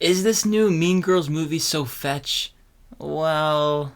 Is this new Mean Girls movie so fetch? Well,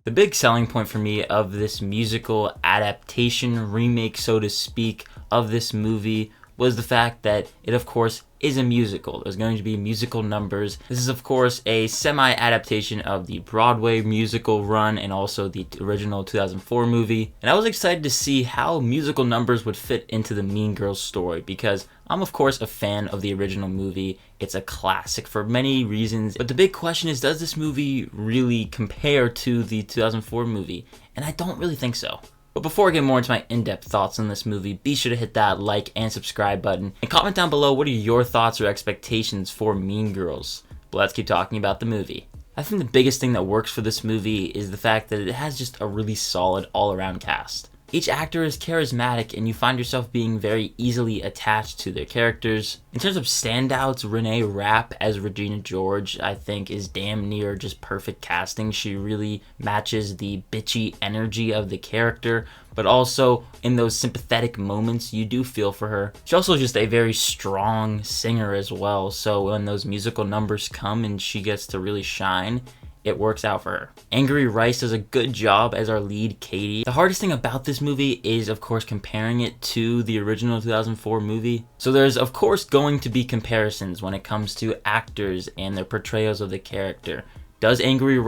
the big selling point for me of this musical adaptation, remake so to speak, of this movie was the fact that it of course is a musical. There's going to be musical numbers. This is of course a semi-adaptation of the Broadway musical run and also the original 2004 movie. And I was excited to see how musical numbers would fit into the Mean Girls story because I'm of course a fan of the original movie. It's a classic for many reasons. But the big question is, does this movie really compare to the 2004 movie? And I don't really think so. But before I get more into my in-depth thoughts on this movie, be sure to hit that like and subscribe button, and comment down below what are your thoughts or expectations for Mean Girls. But let's keep talking about the movie. I think the biggest thing that works for this movie is the fact that it has just a really solid all-around cast. Each actor is charismatic and you find yourself being very easily attached to their characters. In terms of standouts, Reneé Rapp as Regina George I think is damn near just perfect casting. She really matches the bitchy energy of the character, but also in those sympathetic moments you do feel for her. She's also just a very strong singer as well, so when those musical numbers come and she gets to really shine, it works out for her. Angourie does a good job as our lead, Katie. The hardest thing about this movie is, of course, comparing it to the original 2004 movie. So there's, of course, going to be comparisons when it comes to actors and their portrayals of the character. Does Angourie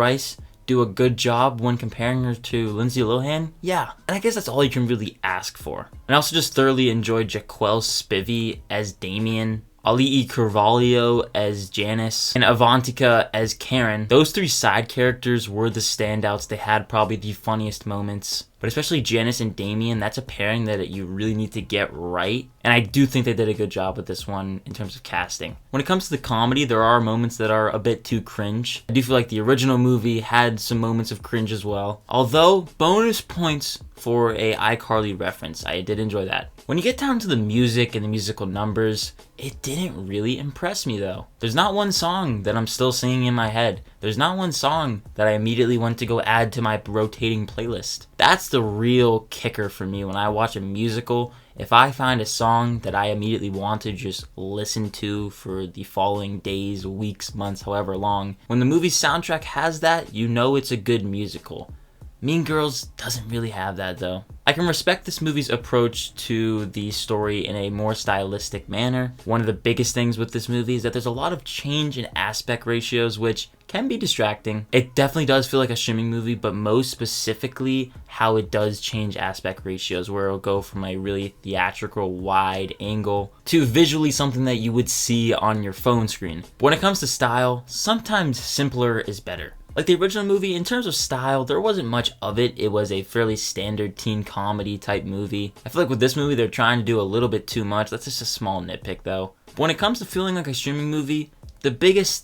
do a good job when comparing her to Lindsay Lohan? Yeah, and I guess that's all you can really ask for. And I also just thoroughly enjoyed Jaquel Spivey as Damien, Alii Carvalho as Janice, and Avantika as Karen. Those three side characters were the standouts. They had probably the funniest moments. But especially Janice and Damien, that's a pairing that you really need to get right. And I do think they did a good job with this one in terms of casting. When it comes to the comedy, there are moments that are a bit too cringe. I do feel like the original movie had some moments of cringe as well. Although, bonus points for a iCarly reference. I did enjoy that. When you get down to the music and the musical numbers, it didn't really impress me though. There's not one song that I'm still singing in my head. There's not one song that I immediately want to go add to my rotating playlist. That's the real kicker for me when I watch a musical. If I find a song that I immediately want to just listen to for the following days, weeks, months, however long, when the movie's soundtrack has that, you know it's a good musical. Mean Girls doesn't really have that though. I can respect this movie's approach to the story in a more stylistic manner. One of the biggest things with this movie is that there's a lot of change in aspect ratios, which can be distracting. It definitely does feel like a streaming movie, but most specifically how it does change aspect ratios, where it'll go from a really theatrical wide angle to visually something that you would see on your phone screen. But when it comes to style, sometimes simpler is better. Like the original movie, in terms of style, there wasn't much of it. It was a fairly standard teen comedy type movie. I feel like with this movie, they're trying to do a little bit too much. That's just a small nitpick though. But when it comes to feeling like a streaming movie, the biggest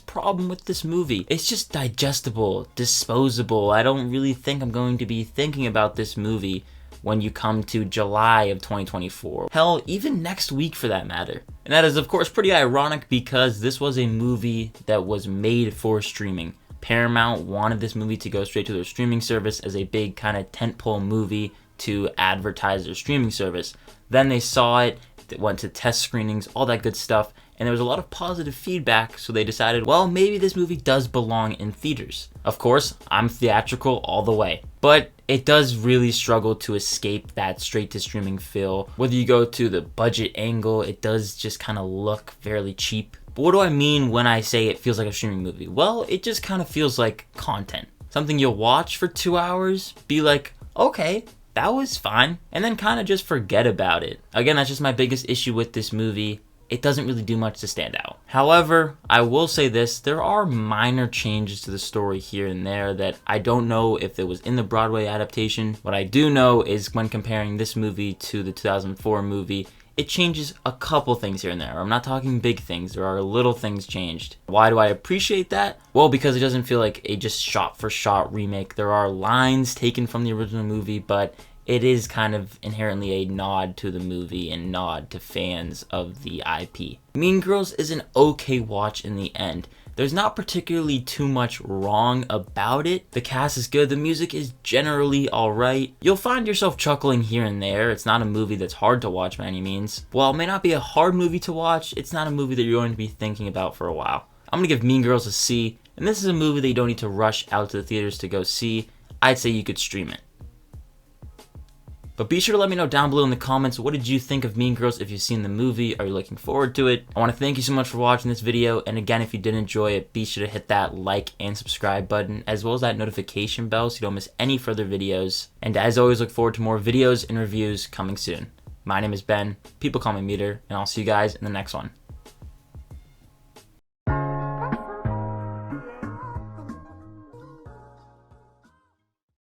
problem with this movie, it's just digestible, disposable. I don't really think I'm going to be thinking about this movie when you come to July of 2024. Hell, even next week for that matter. And that is of course pretty ironic because this was a movie that was made for streaming. Paramount wanted this movie to go straight to their streaming service as a big kind of tentpole movie to advertise their streaming service. Then they saw it, went to test screenings, all that good stuff, and there was a lot of positive feedback, so they decided, well, maybe this movie does belong in theaters. Of course, I'm theatrical all the way, but it does really struggle to escape that straight to streaming feel. Whether you go to the budget angle, it does just kind of look fairly cheap. But what do I mean when I say it feels like a streaming movie? Well, it just kind of feels like content. Something you'll watch for 2 hours, be like, okay, that was fine, and then kind of just forget about it. Again, that's just my biggest issue with this movie. It doesn't really do much to stand out. However, I will say this, there are minor changes to the story here and there that I don't know if it was in the Broadway adaptation. What I do know is when comparing this movie to the 2004 movie, it changes a couple things here and there. I'm not talking big things, there are little things changed. Why do I appreciate that? Well, because it doesn't feel like a just shot for shot remake. There are lines taken from the original movie, but it is kind of inherently a nod to the movie and nod to fans of the IP. Mean Girls is an okay watch in the end. there's not particularly too much wrong about it. The cast is good, the music is generally alright. You'll find yourself chuckling here and there. It's not a movie that's hard to watch by any means. While it may not be a hard movie to watch, it's not a movie that you're going to be thinking about for a while. I'm gonna give Mean Girls a C, and this is a movie that you don't need to rush out to the theaters to go see. I'd say you could stream it. But be sure to let me know down below in the comments, what did you think of Mean Girls if you've seen the movie? Are you looking forward to it? I want to thank you so much for watching this video, and again, if you did enjoy it, be sure to hit that like and subscribe button, as well as that notification bell so you don't miss any further videos. And as always, look forward to more videos and reviews coming soon. My name is Ben, people call me Meter, and I'll see you guys in the next one.